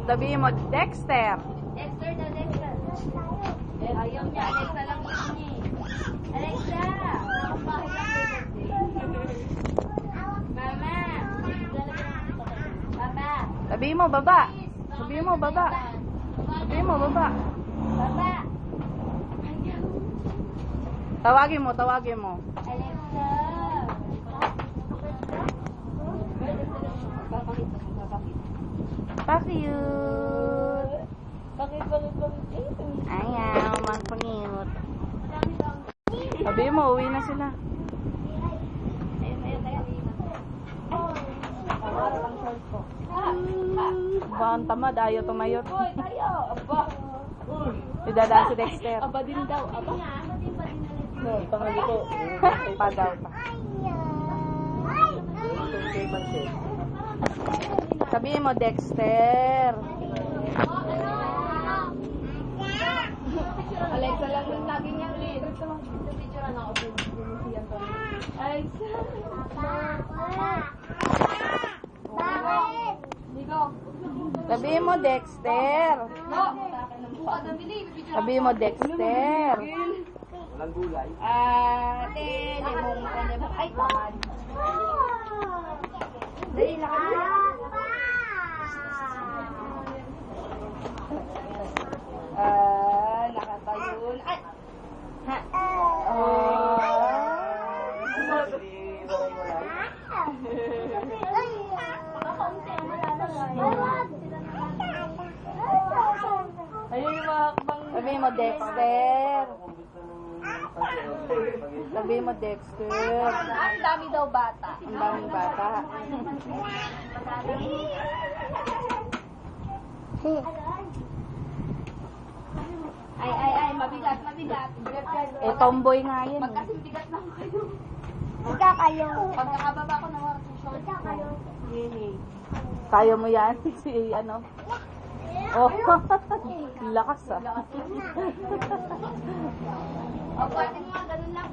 Sabihin mo, Dexter. Dexter na Dexter. Ayaw niya, Alexa lang gusto niya eh. Alexa! Bakit ang Mama! Papa! Sabihin mo, baba. Sabihin mo, baba. Sabihin mo, baba. Papa! Tawagin mo, tawagin mo. Alexa! Pakiyut. Bakit? Ayaw, magpangiyot. Sabihin mo, uwi na sila. Ba, ang tamad, ayaw tumayot. Idadaan si Dexter. Aba din daw. Aba. Pangali ko. Pa daw pa. Sabihin mo, Dexter. Alexa lang yung lagi niya rin. Picture na ako. Alexa. Bakit? Nico. Sabihin mo, Dexter. Sabihin mo, Dexter. Walang gulay. Lemong. Ay, tamad. Dali, lakad mo. Nakatayon. Ay! Ha? Ayun yung mga hakbang. Sabihin mo, Dexter. Sabihin mo, Dexter. Ang dami daw bata. Ang daming bata. Ay, mabigat. Eh, tomboy nga yan. Magkasing bigat lang kayo. Magkakayo. Pagkakababa ko ng oras yung short. Magkakayo. Kaya mo yan? Si ano? Oh, lakas ah. O, pwede nga, ganun lang.